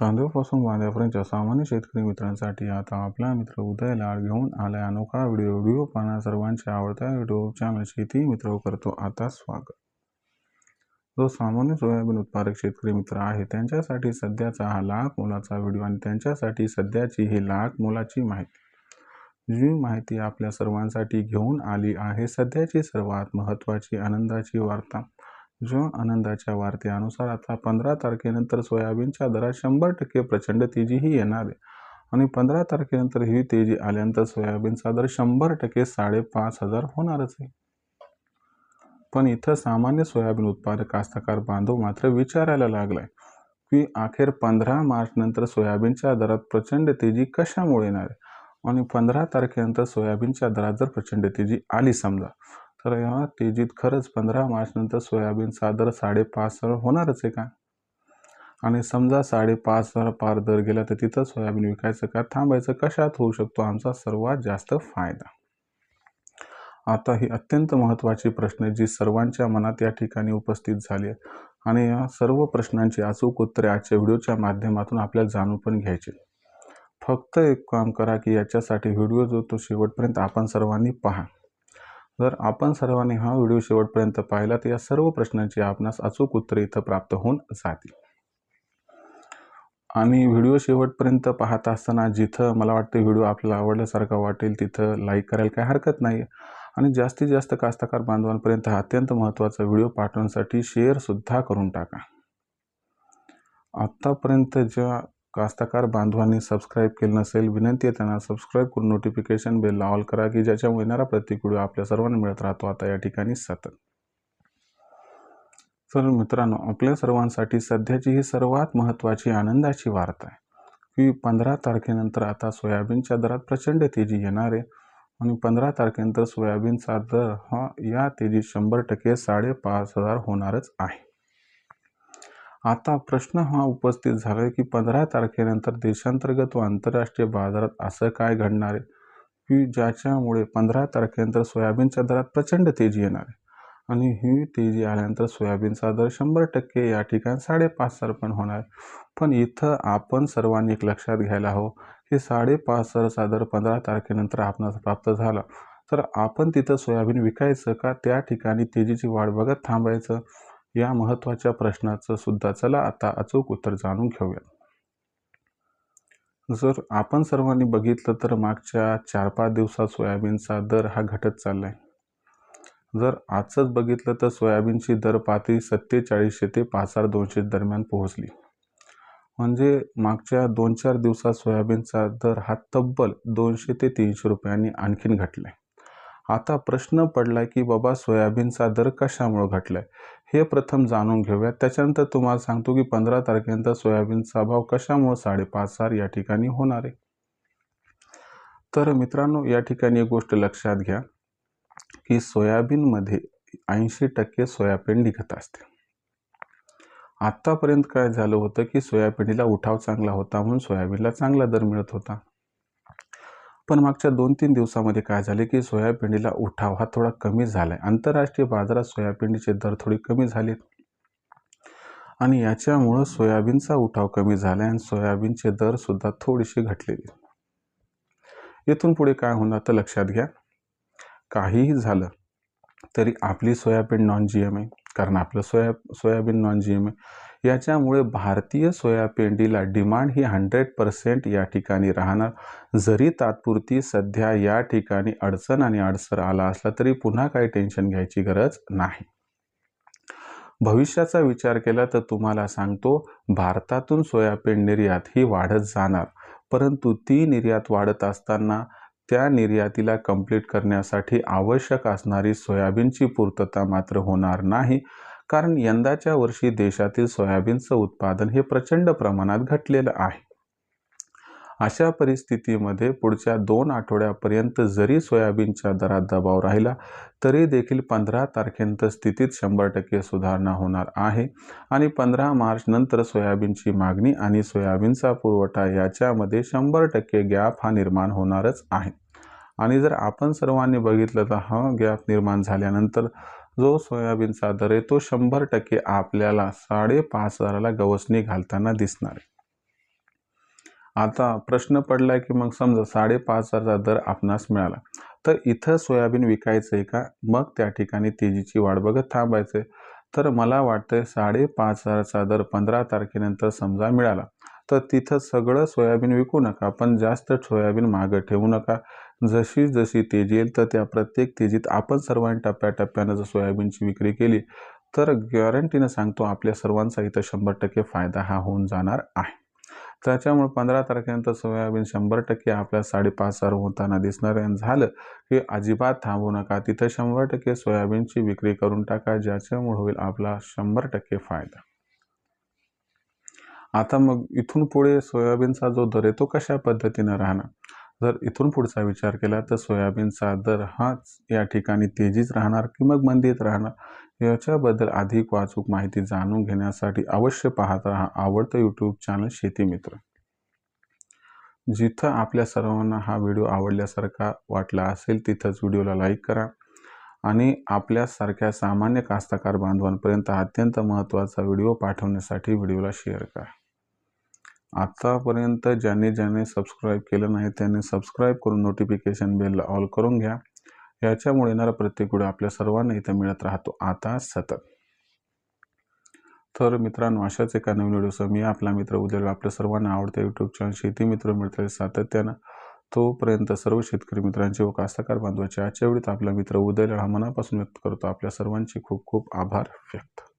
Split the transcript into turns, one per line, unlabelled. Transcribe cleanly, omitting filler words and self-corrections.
तांदूळपासून वांद्यापर्यंतच्या सामान्य शेतकरी मित्रांसाठी आता आपला मित्र उदय लाड घेऊन आलाय अनोखा व्हिडिओ पाहणा सर्वांच्या आवडत्या युट्यूब चॅनल शेती मित्र करतो आता स्वागत। जो सामान्य सोयाबीन उत्पादक शेतकरी मित्र आहे त्यांच्यासाठी सध्याचा हा लाख मोलाचा व्हिडिओ आणि त्यांच्यासाठी सध्याची ही लाख मोलाची माहिती, जी माहिती आपल्या सर्वांसाठी घेऊन आली आहे सध्याची सर्वात महत्त्वाची आनंदाची वार्ता। जो आनंदाच्या वार्तेनुसार आता 15 तारखेनंतर सोयाबीनच्या दरात 100% प्रचंड तेजीही येणार आहे आणि 15 तारखेनंतर ही तेजी आल्यानंतर सोयाबीनचा दर 100% 5,500 होणारच आहे। पण इथं सामान्य सोयाबीन उत्पादक कास्तकार बांधव मात्र विचारायला लागलाय की अखेर 15 मार्च नंतर सोयाबीनच्या दरात प्रचंड तेजी कशामुळे येणार आहे आणि 15 तारखेनंतर सोयाबीनच्या दरात जर प्रचंड तेजी आली समजा, तर या तेजीत खरंच 15 मार्च नंतर सोयाबीनचा दर 5,500 होणारच आहे का? आणि समजा 5,500 पार दर गेला तर तिथं सोयाबीन विकायचं का थांबायचं? कशात होऊ शकतो आमचा सर्वात जास्त फायदा? आता ही अत्यंत महत्त्वाची प्रश्न जी सर्वांच्या मनात या ठिकाणी उपस्थित झाली आहे आणि या सर्व प्रश्नांची अचूक उत्तरे आजच्या व्हिडिओच्या माध्यमातून आपल्याला जाणून पण घ्यायची। फक्त एक काम करा की याच्यासाठी व्हिडिओ जो तो शेवटपर्यंत आपण सर्वांनी पहा। जर आपण सर्वांनी हा व्हिडिओ शेवटपर्यंत पाहिला तर या सर्व प्रश्नांची आपणास अचूक उत्तरे इथं प्राप्त होऊन जातील। आणि व्हिडिओ शेवटपर्यंत पाहत असताना जिथं मला वाटतं व्हिडिओ आपल्याला आवडल्यासारखा वाटेल तिथं लाईक करायला काही हरकत नाही आणि जास्तीत जास्त कास्तकार बांधवांपर्यंत हा अत्यंत महत्त्वाचा व्हिडिओ पाठवण्यासाठी शेअर सुद्धा करून टाका। आत्तापर्यंत ज्या कास्तकार बांधवांनी सबस्क्राईब केलं नसेल, विनंती आहे त्यांना सबस्क्राईब करून नोटिफिकेशन बेल ऑल करा की ज्याच्यामुळे येणारा प्रत्येक व्हिडिओ आपल्या सर्वांना मिळत राहतो आता या ठिकाणी सतत। तर मित्रांनो, आपल्या सर्वांसाठी सध्याची ही सर्वात महत्त्वाची आनंदाची वार्ता आहे की 15 तारखेनंतर आता सोयाबीनच्या दरात प्रचंड तेजी येणार आहे आणि 15 तारखेनंतर सोयाबीनचा दर हा या तेजीत 100% 5,500 होणारच आहे। आता प्रश्न हा उपस्थित झाला आहे की 15 तारखेनंतर देशांतर्गत व आंतरराष्ट्रीय बाजारात असं काय घडणार आहे की ज्याच्यामुळे 15 तारखेनंतर सोयाबीनच्या दरात प्रचंड तेजी येणार आहे आणि ही तेजी आल्यानंतर सोयाबीनचा दर 100% या ठिकाणी 5,500 पण होणार। पण इथं आपण सर्वांनी एक लक्षात घ्यायला हवं की 5,500चा दर 15 तारखेनंतर आपणास प्राप्त झाला तर आपण तिथं सोयाबीन विकायचं का त्या ठिकाणी तेजीची वाढ बघत थांबायचं? या महत्त्वाच्या प्रश्नाचं सुद्धा चला आता अचूक उत्तर जाणून घेऊया। जर आपण सर्वांनी बघितलं तर मागच्या 4-5 दिवसात सोयाबीनचा दर हा घटत चाललाय। जर आजच बघितलं तर सोयाबीनची दर पातळी 4700 ते 5,200 दरम्यान पोहोचली। म्हणजे मागच्या 2-4 दिवसात सोयाबीनचा दर हा तब्बल 200 ते 300 रुपयांनी आणखीन घटलाय। आता प्रश्न पडलाय की बाबा सोयाबीनचा दर कशामुळे घटलाय हे प्रथम जाणून घेऊया, त्याच्यानंतर तुम्हाला सांगतो की 15 तारखेनंतर सोयाबीनचा भाव कशामुळे 5,500 या ठिकाणी होणार आहे। तर मित्रांनो, या ठिकाणी एक गोष्ट लक्षात घ्या की सोयाबीनमध्ये 80% सोयाबीन निघत असते। आतापर्यंत काय झालं होतं की सोयाबीनला उठाव चांगला होता म्हणून सोयाबीनला चांगला दर मिळत होता। पण मागच्या 2-3 दिवसामध्ये काय झाले की सोयाबीनला उठाव हा थोडा कमी झालाय। आंतरराष्ट्रीय बाजारात सोयाबीनचे दर थोडे कमी झालेत आणि याच्यामुळे सोयाबीनचा उठाव कमी झालाय आणि सोयाबीनचे दर सुद्धा थोडेसे घटलेले। इथून पुढे काय होणार तर लक्षात घ्या, काहीही झालं तरी आपली सोयाबीन नॉन जीएम आहे, कारण आपलं सोयाबीन नॉन जीएम आहे। याच्यामुळे भारतीय सोयाबीनला डिमांड ही 100% या ठिकाणी राहणार। जरी तात्पुरती सध्या या ठिकाणी अडचण आणि अडसर आला असला तरी पुन्हा काही टेन्शन घ्यायची गरज नाही। भविष्याचा विचार केला तर तुम्हाला सांगतो, भारतातून सोयाबीन निर्यात ही वाढत जाणार, परंतु ती निर्यात वाढत असताना त्या निर्यातीला कंप्लीट करण्यासाठी आवश्यक असणारी सोयाबीनची पूर्तता मात्र होणार नाही, कारण यंदाच्या वर्षी देशातील सोयाबीनचं उत्पादन हे प्रचंड प्रमाणात घटलेलं आहे। अशा परिस्थितीमध्ये पुढच्या 2 आठवड्यापर्यंत जरी सोयाबीनच्या दरात दबाव राहिला तरी देखील 15 तारखेनंतर स्थितीत 100% सुधारणा होणार आहे आणि 15 मार्च नंतर सोयाबीनची मागणी आणि सोयाबीनचा पुरवठा याच्यामध्ये 100% गॅप हा निर्माण होणारच आहे। आणि जर आपण सर्वांनी बघितलं तर हा गॅप निर्माण झाल्यानंतर जो सोयाबीनचा दर आहे तो 100% आपल्याला 5,500ला गवसणी घालताना दिसणार आहे। आता प्रश्न पडला की मग समजा 5,500चा दर आपणास मिळाला, तर इथं सोयाबीन विकायचं आहे का? मग त्या ठिकाणी तेजीची वाट बघत थांबायचं आहे. तर मला वाटतंय 5,500चा दर 15 तारखेनंतर समजा मिळाला, तर तिथं सगळं सोयाबीन विकू नका, पण जास्त सोयाबीन मागं ठेवू नका. जशी जशी तेजी येईल तर त्या प्रत्येक तेजीत आपण सर्वांनी टप्प्याटप्प्यानं जर सोयाबीनची विक्री केली, तर गॅरंटीनं सांगतो आपल्या सर्वांचा इथं 100% फायदा हा होऊन जाणार आहे. त्याच्यामुळे 15 तारखेनंतर सोयाबीन 100% आपल्या 5,500 होताना दिसणार आहे. आणि झालं की अजिबात थांबू नका. तिथं 100% सोयाबीनची विक्री करून टाका, ज्याच्यामुळे होईल आपला 100% फायदा. आता मग इथून पुढे सोयाबीनचा जो दर आहे तो कशा पद्धतीनं राहणार? जर इथून पुढचा विचार केला तर सोयाबीनचा दर हाच या ठिकाणी तेजीच राहणार की मग मंदीत राहणार? याच्याबद्दल अधिक अचूक माहिती जाणून घेण्यासाठी अवश्य पाहत राहा आवडतं यूट्यूब चॅनल शेती मित्र. जिथं आपल्या सर्वांना हा व्हिडिओ आवडल्यासारखा वाटला असेल तिथंच व्हिडिओला लाईक करा आणि आपल्यासारख्या सामान्य कास्तकार बांधवांपर्यंत अत्यंत महत्त्वाचा व्हिडिओ पाठवण्यासाठी व्हिडिओला शेअर करा. आतापर्यंत ज्यांनी सबस्क्राईब केलं नाही त्यांनी सबस्क्राईब करून नोटिफिकेशन बेलला ऑल करून घ्या. याच्यामुळे येणारा प्रत्येक व्हिडिओ आपल्या सर्वांना इथं मिळत राहतो आता सतत. तर मित्रांनो, अशाच एका नवीन व्हिडिओसह मी आपला मित्र उद्या आपल्या सर्वांना आवडतं यूट्यूब चॅनल शेती मित्र मिळतील सातत्यानं. तोपर्यंत सर्व शेतकरी मित्रांचे व कास्तकार बांधवांचे आजच्या वेळेत आपला मित्र उदय लढा मनापासून व्यक्त करतो. आपल्या सर्वांचे खूप खूप आभार व्यक्त.